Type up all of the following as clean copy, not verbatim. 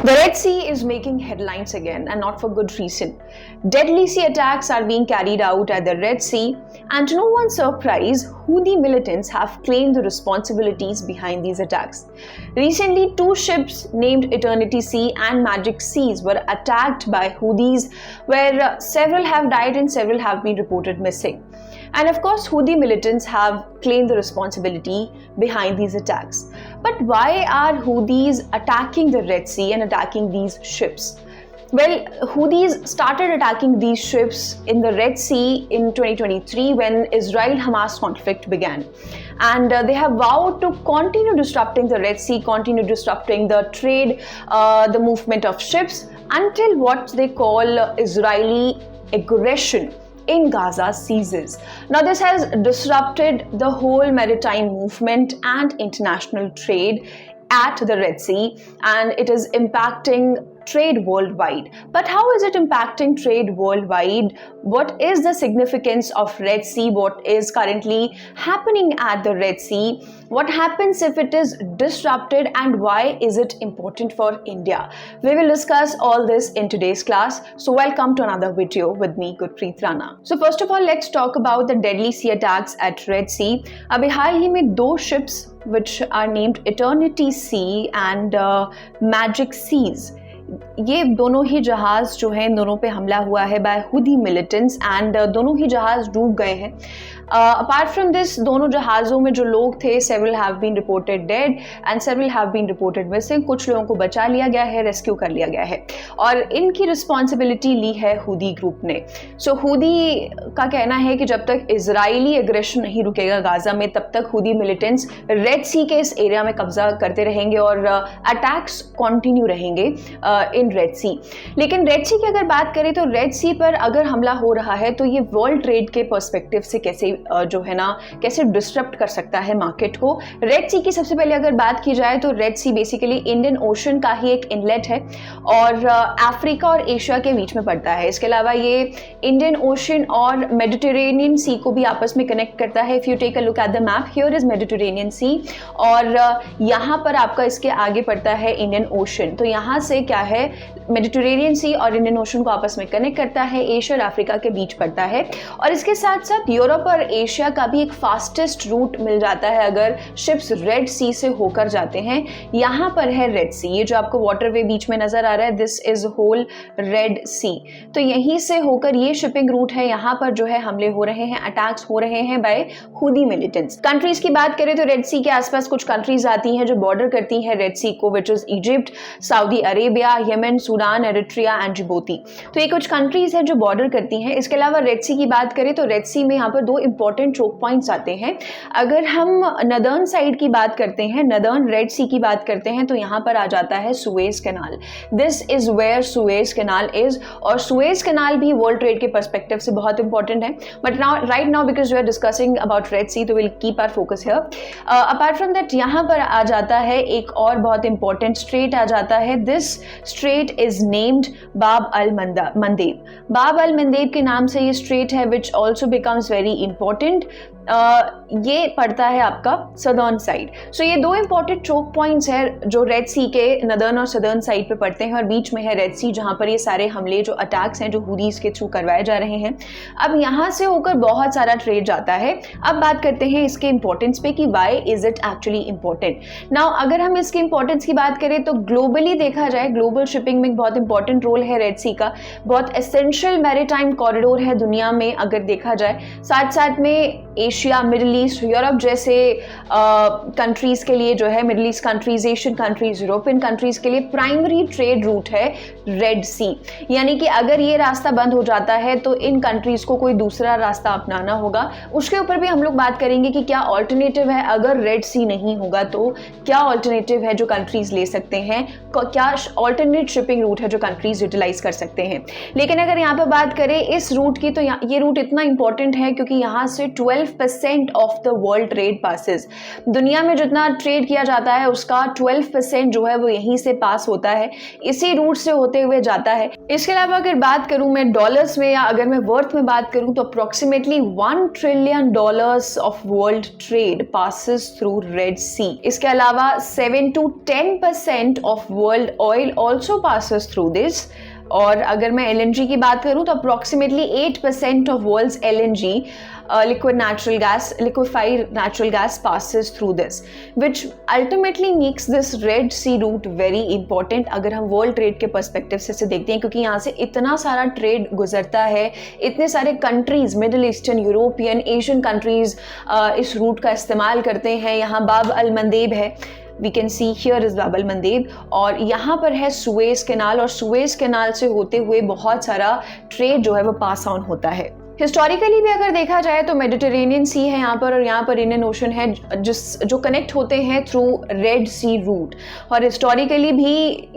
The Red Sea is making headlines again, and not for good reason. Deadly sea attacks are being carried out at the Red Sea, and to no one's surprise, Houthi militants have claimed the responsibilities behind these attacks. Recently, two ships named Eternity Sea and Magic Seas were attacked by Houthis, where several have died and several have been reported missing. And of course, Houthi militants have claimed the responsibility behind these attacks. But why are Houthis attacking the Red Sea and attacking these ships? Well, Houthis started attacking these ships in the Red Sea in 2023 when Israel-Hamas conflict began. And they have vowed to continue disrupting the Red Sea, continue disrupting the trade, the movement of ships, until what they call Israeli aggression in Gaza ceases. Now, this has disrupted the whole maritime movement and international trade at the Red Sea, and it is impacting trade worldwide. But how is it impacting trade worldwide? What is the significance of Red Sea? What is currently happening at the Red Sea? What happens if it is disrupted, and why is it important for India? We will discuss all this in today's class. So welcome to another video with me, Gurpreet Rana. So first of all, let's talk about the deadly sea attacks at Red Sea. अभी हाल ही में दो ships which are named Eternity Sea and Magic Seas, ये दोनों ही जहाज जो हैं, इन दोनों पे हमला हुआ है बाय हुदी मिलिटेंट्स एंड दोनों ही जहाज डूब गए हैं. अपार्ट फ्रॉम दिस, दोनों जहाज़ों में जो लोग थे, several have been reported dead and several have been reported missing. कुछ लोगों को बचा लिया गया है, रेस्क्यू कर लिया गया है, और इनकी रिस्पॉन्सिबिलिटी ली है हुदी ग्रुप ने. सो हुदी का कहना है कि जब तक इजरायली एग्रेशन नहीं रुकेगा गाजा में, तब तक हुदी मिलिटेंट्स रेड सी के इस एरिया में कब्जा करते रहेंगे और अटैक्स कंटिन्यू रहेंगे इन रेड सी. लेकिन रेड सी की अगर बात करें तो रेड सी पर अगर हमला हो रहा है तो ये वर्ल्ड ट्रेड के पर्सपेक्टिव से कैसे जो है ना, कैसे डिस्टर्ब कर सकता है मार्केट को. रेड सी की सबसे पहले अगर बात की जाए तो red see basically Indian ocean का ही एक इनलेट है और अफ्रीका और एशिया के बीच में पड़ता है. इसके अलावा ये इंडियन ओशन और मेडिटेरेनियन सी को भी आपस में कनेक्ट करता है. If you take a look at the map, here is Mediterranean Sea और यहाँ पर आपका इसके आगे पड़ता है इंडियन ओशन. तो यहाँ से क्या है, मेडिटेरेनियन सी और इंडियन ओशन को आपस में कनेक्ट करता है, एशिया और अफ्रीका के बीच पड़ता है. और इसके साथ साथ यूरोप और एशिया का भी एक फास्टेस्ट रूट मिल जाता है अगर शिप्स रेड सी से होकर जाते हैं. यहाँ पर है रेड सी, ये जो आपको वाटरवे बीच में नजर आ रहा है, this is whole Red Sea. तो यहीं से होकर ये शिपिंग रूट है, यहाँ पर जो है हमले हो रहे हैं, अटैक्स हो रहे हैं बाय हुदी मिलिटेंट्स. कंट्रीज की बात करें तो रेड सी के आसपास कुछ कंट्रीज आती हैं जो बॉर्डर करती हैं रेड सी को, which is Egypt, Saudi Arabia, Yemen, Sudan, Eritrea and Djibouti. तो ये कुछ कंट्रीज हैं जो बॉर्डर करती हैं. इसके अलावा रेड सी की बात करें तो रेड सी में यहाँ पर दो इंपॉर्टेंट चोक पॉइंट्स आते हैं. अगर हम नदर्न साइड की बात करते हैं, नदर्न रेड सी की बात करते हैं, तो यहाँ पर आ जाता है Suez Canal. This is where Suez Canal is, और सुएज कैनाल भी वर्ल्ड ट्रेड के पर्सपेक्टिव से बहुत इंपॉर्टेंट है. But now right now because we are discussing about Red Sea, तो will keep our focus here. Apart from that, यहाँ पर आ जाता है एक और बहुत इंपॉर्टेंट स्ट्रेट आ जाता है. दिस स्ट्रेट इज नेम्ड बाब अल मंदेब. बाब अल मंदेब के नाम से ये स्ट्रेट है, which also becomes very important. ये पड़ता है आपका सदर्न साइड. सो ये दो इंपॉर्टेंट चोक पॉइंट्स हैं जो रेड सी के नदर्न और सदर्न साइड पे पड़ते हैं, और बीच में है रेड सी जहाँ पर ये सारे हमले जो अटैक्स हैं जो हुदीज के थ्रू करवाए जा रहे हैं. अब यहाँ से होकर बहुत सारा ट्रेड जाता है. अब बात करते हैं इसके इंपॉर्टेंस पे कि why is it actually important. Now अगर हम इसके इंपॉर्टेंस की बात करें तो ग्लोबली देखा जाए, ग्लोबल शिपिंग में बहुत इंपॉर्टेंट रोल है रेड सी का. बहुत एसेंशियल मैरीटाइम कॉरिडोर है दुनिया में अगर देखा जाए. साथ साथ में एशिया, मिडिल ईस्ट, यूरोप जैसे कंट्रीज के लिए जो है, middle east countries, Asian countries, European countries के लिए प्राइमरी ट्रेड रूट है रेड सी. यानी कि अगर ये रास्ता बंद हो जाता है तो इन कंट्रीज को कोई दूसरा रास्ता अपनाना होगा. उसके ऊपर भी हम लोग बात करेंगे कि क्या ऑल्टरनेटिव है. अगर रेड सी नहीं होगा तो क्या ऑल्टरनेटिव है जो कंट्रीज ले सकते हैं, क्या ऑल्टरनेट शिपिंग रूट है जो कंट्रीज यूटिलाइज कर सकते हैं. लेकिन अगर यहाँ पर बात करें इस रूट की, तो ये रूट इतना इंपॉर्टेंट है क्योंकि यहाँ से 12% 12% of the world trade passes. दुनिया में जितना ट्रेड किया जाता है उसका 12% जो है वो यहीं से पास होता है, इसी रूट से होते हुए जाता है। इसके अलावा अगर बात करूं मैं डॉलर्स में या अगर मैं वर्थ में बात करूं तो approximately $1 trillion of world trade passes through Red Sea. इसके अलावा 7 to 10% of world oil also passes through this. और अगर मैं LNG की बात करूं तो approximately 8% of world's LNG liquefied natural gas passes through this, which ultimately makes this Red Sea route very important अगर हम वर्ल्ड ट्रेड के पर्सपेक्टिव से इसे देखते हैं, क्योंकि यहाँ से इतना सारा ट्रेड गुजरता है, इतने सारे countries, middle eastern, European, Asian countries इस रूट का इस्तेमाल करते हैं। यहाँ बाब अल मंदेब है, we can see here is Bab al Mandeb, और यहाँ पर है सुएज कैनाल, और सुएज कैनाल से होते हुए बहुत सारा ट्रेड जो है वो पास ऑन होता है। हिस्टोरिकली भी अगर देखा जाए तो मेडिटेरेनियन सी है यहाँ पर, और यहाँ पर इंडियन ओशन है जो कनेक्ट होते हैं थ्रू रेड सी रूट। और हिस्टोरिकली भी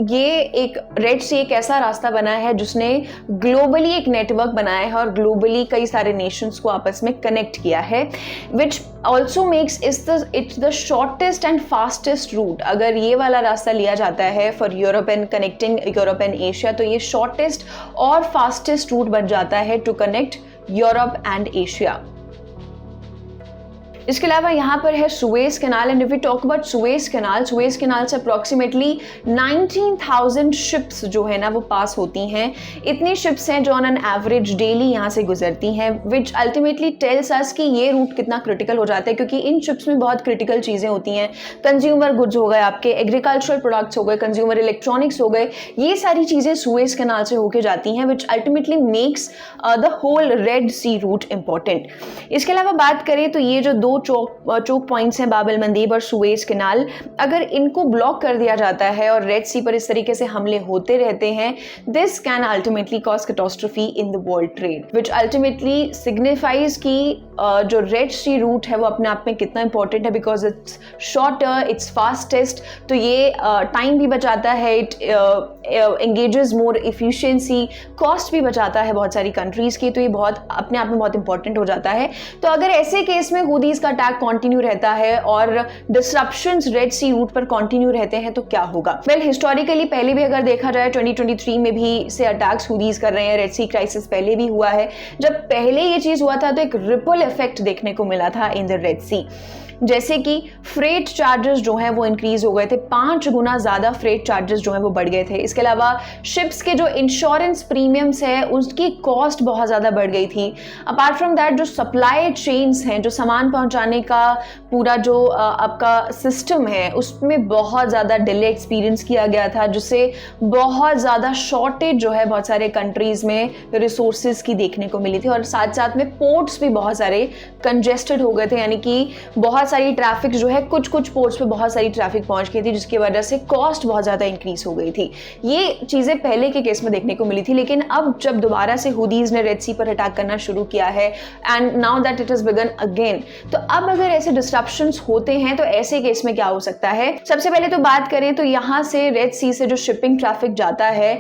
ये एक रेड सी एक ऐसा रास्ता बना है जिसने ग्लोबली एक नेटवर्क बनाया है और ग्लोबली कई सारे नेशंस को आपस में कनेक्ट किया है, which also makes its the shortest and fastest route. अगर ये वाला रास्ता लिया जाता है for Europe and connecting Europe and Asia, तो ये शॉर्टेस्ट और फास्टेस्ट रूट बन जाता है to connect Europe and Asia. इसके अलावा यहाँ पर है Suez Canal, and if we talk about Suez Canal से अप्रोक्सीमेटली 19,000 शिप्स जो है ना वो पास होती हैं। इतनी शिप्स हैं जो ऑन एन एवरेज डेली यहाँ से गुजरती हैं, विच अल्टीमेटली टेल्स अस कि ये रूट कितना क्रिटिकल हो जाता है, क्योंकि इन शिप्स में बहुत क्रिटिकल चीज़ें होती हैं। कंज्यूमर गुड्स हो गए, आपके एग्रीकल्चरल प्रोडक्ट्स हो गए, कंज्यूमर इलेक्ट्रॉनिक्स हो गए, ये सारी चीज़ें सुएज कैनाल से होके जाती हैं, which ultimately makes the whole Red Sea route important. इसके अलावा बात करें तो ये जो दो चोक पॉइंट्स हैं, बाब अल मंदेब और सुएज कैनाल, अगर इनको ब्लॉक कर दिया जाता है और रेड सी पर इस तरीके से हमले होते रहते हैं, this can ultimately cause catastrophe in the world trade, which ultimately signifies कि जो रेड सी रूट है वो अपने आप में कितना इंपॉर्टेंट है, because it's shorter, it's fastest, तो ये टाइम भी बचाता है, it engages more efficiency, cost भी बचाता है बहुत सारी कंट्रीज की, तो ये बहुत अपने आप में बहुत इंपॉर्टेंट हो जाता है। तो अगर ऐसे केस में हुदीज का अटैक कंटिन्यू रहता है और डिसरप्शंस रेड सी रूट पर कंटिन्यू रहते हैं तो क्या होगा? वेल, हिस्टोरिकली पहले भी अगर देखा जाए 2023 में भी से अटैक्स हुदीज कर रहे हैं, रेड सी क्राइसिस पहले भी हुआ है। जब पहले ये चीज हुआ था तो एक रिपल इफेक्ट देखने को मिला था इन द रेड सी, जैसे कि फ्रेट चार्जेस जो हैं वो इंक्रीज हो गए थे, 5 गुना ज्यादा फ्रेट चार्जेस जो हैं वो बढ़ गए थे। इसके अलावा शिप्स के जो इंश्योरेंस प्रीमियम्स है उसकी कॉस्ट बहुत ज्यादा बढ़ गई थी। अपार्ट फ्रॉम दैट जो सप्लाई चेन्स हैं, जो सामान पहुंचाने का पूरा जो आपका सिस्टम है, उसमें बहुत ज्यादा डिले एक्सपीरियंस किया गया था, जिससे बहुत ज्यादा शॉर्टेज जो है बहुत सारे कंट्रीज में रिसोर्सेज की देखने को मिली थी। और साथ साथ में पोर्ट्स भी बहुत सारे कंजेस्टेड हो गए थे, यानी कि बहुत सारी ट्रैफिक जो है कुछ पोर्ट्स पे बहुत सारी ट्रैफिक पहुंच गई थी, जिसकी वजह से कॉस्ट बहुत ज्यादा इंक्रीज हो गई थी। ये चीजें पहले के केस में देखने को मिली थी, लेकिन अब जब दोबारा से हुदीज ने रेड सी पर अटैक करना शुरू किया है and now that it is begin again, तो अब अगर ऐसे डिस्ट्रप्शंस होते हैं तो ऐसे केस में क्या हो सकता है? सबसे पहले तो बात करें तो यहाँ से रेड सी से जो शिपिंग ट्रैफिक जाता है,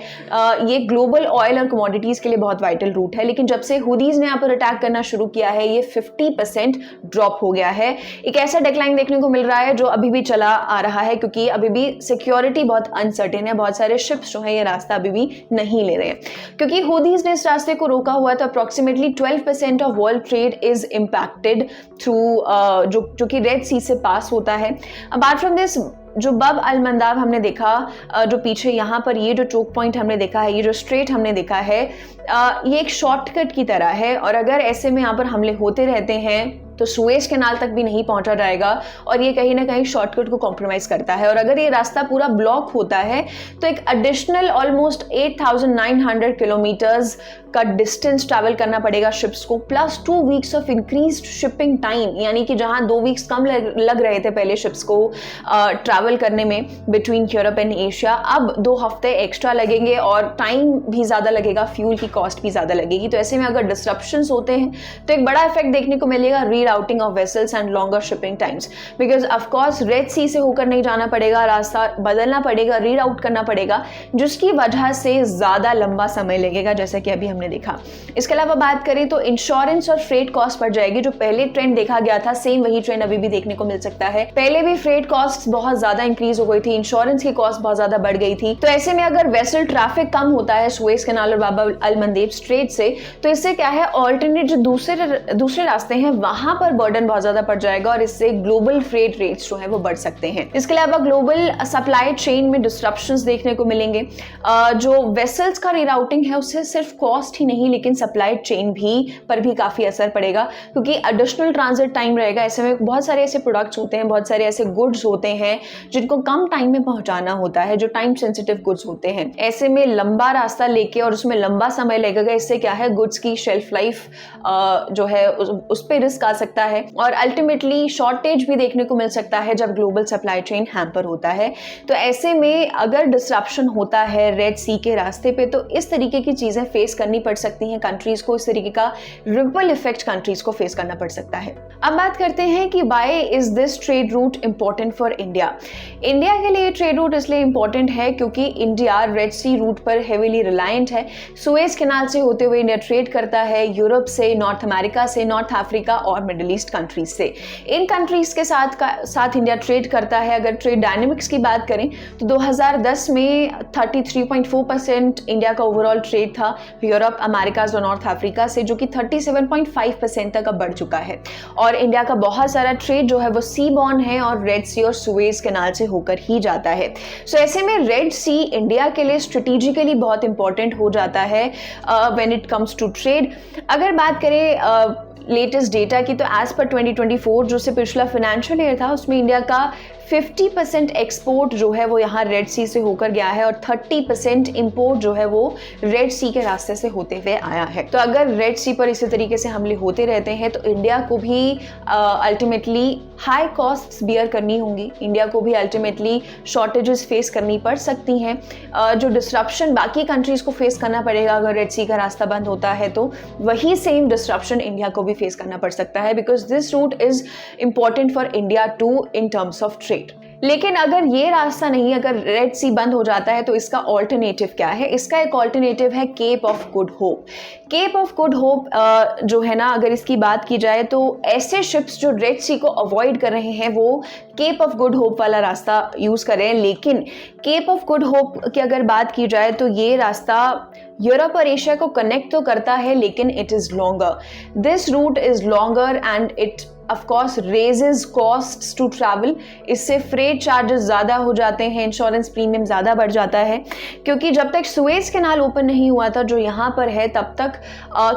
ये ग्लोबल ऑयल और कमोडिटीज के लिए बहुत वाइटल रूट है, लेकिन जब से हुदीज ने यहाँ पर अटैक करना शुरू किया है ये 50% ड्रॉप हो गया है। एक ऐसा डेक्लाइन देखने को मिल रहा है जो अभी भी चला आ रहा है, क्योंकि अभी भी सिक्योरिटी बहुत अनसर्टेन है, बहुत सारे शिप्स जो है ये रास्ता अभी भी नहीं ले रहे हैं। क्योंकि हुदीज ने इस रास्ते को रोका हुआ तो approximately 12% of world trade is impacted through जो कि रेड सी से पास होता है। अपार्ट फ्रॉम दिस जो बाब अल मंदाब हमने देखा, जो पीछे यहाँ पर ये जो चोक पॉइंट हमने देखा है, ये जो स्ट्रेट हमने देखा है, ये एक शॉर्टकट की तरह है, और अगर ऐसे में यहाँ पर हमले होते रहते हैं तो सुएज कैनाल तक भी नहीं पहुंचा जाएगा, और ये कहीं ना कहीं शॉर्टकट को कॉम्प्रोमाइज करता है। और अगर ये रास्ता पूरा ब्लॉक होता है तो एक एडिशनल ऑलमोस्ट 8,900 किलोमीटर्स का डिस्टेंस ट्रैवल करना पड़ेगा शिप्स को, plus 2 weeks of increased shipping time, यानी कि जहां 2 वीक्स कम लग रहे थे पहले शिप्स को ट्रैवल करने में बिटवीन यूरोप एंड एशिया, अब 2 हफ्ते एक्स्ट्रा लगेंगे और टाइम भी ज्यादा लगेगा, फ्यूल की कॉस्ट भी ज्यादा लगेगी। तो ऐसे में अगर डिस्ट्रप्शंस होते हैं तो एक बड़ा इफेक्ट देखने को मिलेगा rerouting of vessels and longer shipping times, because of course Red Sea से होकर नहीं जाना पड़ेगा, रास्ता बदलना पड़ेगा, रीराउट करना पड़ेगा, जिसकी वजह से ज़्यादा लंबा समय लगेगा, जैसा कि अभी हमने देखा। इसके अलावा बात करें तो इंश्योरेंस और फ्रेट कॉस्ट बढ़ जाएगी। जो पहले ट्रेंड देखा गया था सेम वही ट्रेंड अभी भी देखने को मिल सकता है। पहले भी फ्रेट कॉस्ट बहुत ज्यादा इंक्रीज हो गई थी, इंश्योरेंस की कॉस्ट बहुत ज्यादा बढ़ गई थी। तो ऐसे में अगर वेसल ट्रैफिक कम होता है सुएज कैनाल और बाब अल मंदेब स्ट्रेट से, तो इससे क्या है, ऑल्टरनेट जो दूसरे रास्ते हैं वहां पर बर्डन बहुत ज्यादा पड़ जाएगा और इससे ग्लोबल फ्रेट रेट्स जो है वो बढ़ सकते हैं। इसके अलावा ग्लोबल सप्लाई चेन में डिस्ट्रप्शंस देखने को मिलेंगे। जो वेसल्स का रीराउटिंग है उससे सिर्फ कॉस्ट ही नहीं लेकिन सप्लाई चेन पर भी काफी असर पड़ेगा, क्योंकि एडिशनल ट्रांजिट टाइम रहेगा। ऐसे में बहुत सारे ऐसे प्रोडक्ट्स होते हैं, बहुत सारे ऐसे गुड्स होते हैं जिनको कम टाइम में पहुंचाना होता है, जो टाइम सेंसिटिव गुड्स होते हैं। ऐसे में लंबा रास्ता लेके और उसमें लंबा समय लगेगा, इससे क्या है, गुड्स की शेल्फ लाइफ जो है उस पर रिस्क आ सकता है और अल्टीमेटली शॉर्टेज भी देखने को मिल सकता है जब ग्लोबल सप्लाई चेन हैम्पर होता है। तो ऐसे में अगर डिस्ट्रप्शन होता है रेड सी के रास्ते पे, तो इस तरीके की चीजें फेस करनी पड़ सकती हैं कंट्रीज को, इस तरीके का रिपल इफेक्ट कंट्रीज को फेस करना पड़ सकता है। अब बात करते हैं कि why is this trade route important for India. India के लिए ट्रेड रूट इसलिए इंपॉर्टेंट है क्योंकि इंडिया रेड सी रूट पर हेवीली रिलायंट है। सुएज कैनाल से होते हुए इंडिया ट्रेड करता है यूरोप से, नॉर्थ अमेरिका से, नॉर्थ अफ्रीका और मिडिल ईस्ट कंट्रीज से। इन कंट्रीज के साथ इंडिया ट्रेड करता है। अगर ट्रेड डायनेमिक्स की बात करें तो 2010 में 33.4% इंडिया का ओवरऑल ट्रेड था यूरोप, अमेरिका और नॉर्थ अफ्रीका से, जो कि 37.5% तक अब बढ़ चुका है। और इंडिया का बहुत सारा ट्रेड जो है वो सी बॉर्न है और रेड सी और सुएज कैनाल से होकर ही जाता है। सो ऐसे में रेड सी इंडिया के लिए स्ट्रेटेजिकली बहुत इंपॉर्टेंट हो जाता है when it comes to trade. अगर बात करें लेटेस्ट डेटा की, तो एज पर 2024 जो से पिछला फाइनेंशियल ईयर था उसमें इंडिया का 50% एक्सपोर्ट जो है वो यहाँ रेड सी से होकर गया है और 30% इंपोर्ट जो है वो रेड सी के रास्ते से होते हुए आया है। तो अगर रेड सी पर इसी तरीके से हमले होते रहते हैं तो इंडिया को भी अल्टीमेटली हाई कॉस्ट्स बियर करनी होंगी, इंडिया को भी अल्टीमेटली शॉर्टेजेस फेस करनी पड़ सकती हैं। जो डिस्ट्रप्शन बाकी कंट्रीज को फेस करना पड़ेगा अगर रेड सी का रास्ता बंद होता है, तो वही सेम डिस्ट्रप्शन इंडिया को भी फेस करना पड़ सकता है, because this route is important for India too in terms of trade. लेकिन अगर ये रास्ता नहीं, अगर रेड सी बंद हो जाता है तो इसका ऑल्टरनेटिव क्या है? इसका एक ऑल्टरनेटिव है Cape of Good Hope. Cape of Good Hope जो है ना, अगर इसकी बात की जाए तो ऐसे शिप्स जो रेड सी को अवॉइड कर रहे हैं वो केप ऑफ गुड होप वाला रास्ता यूज कर रहे हैं। लेकिन केप ऑफ गुड होप की अगर बात की जाए तो ये रास्ता यूरोप और एशिया को कनेक्ट तो करता है लेकिन it is longer. This route is longer and it of course raises costs to travel। इससे फ्रेट चार्जेस ज़्यादा हो जाते हैं, इंश्योरेंस प्रीमियम ज़्यादा बढ़ जाता है, क्योंकि जब तक सुएज कैनाल ओपन नहीं हुआ था जो यहाँ पर है, तब तक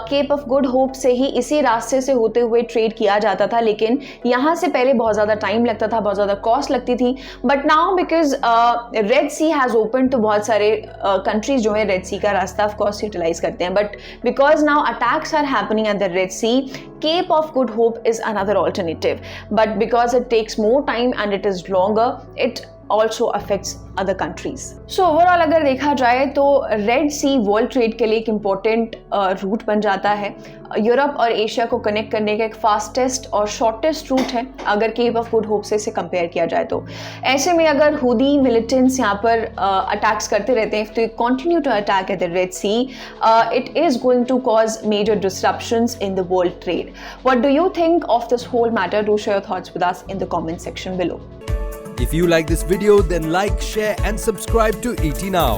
केप ऑफ गुड होप से ही इसी रास्ते से होते हुए ट्रेड किया जाता था। लेकिन यहाँ से पहले बहुत ज़्यादा टाइम लगता था, बहुत ज़्यादा कॉस्ट लगती थी। But now because Red Sea has open, तो बहुत सारे कंट्रीज जो है रेड सी का रास्ता ऑफ कोर्स यूटिलाइज करते हैं। But because now attacks are happening at the Red Sea, Cape of Good Hope is another alternative, but because it takes more time and it is longer, it also affects other countries. So overall अगर देखा जाए तो red सी world trade के लिए एक important root बन जाता है। यूरोप और एशिया को कनेक्ट करने का एक फास्टेस्ट और शॉर्टेस्ट रूट है अगर केप ऑफ गुड होप से इसे कंपेयर किया जाए तो। ऐसे में अगर हुदी मिलिटेंट्स यहाँ पर अटैक्स करते रहते हैं, तो continue to attack at the Red Sea, it is going to cause major disruptions in the world trade. What do you think of this whole matter? Do share your thoughts with us in the comment section below. If you like this video, then like, share and subscribe to ET Now.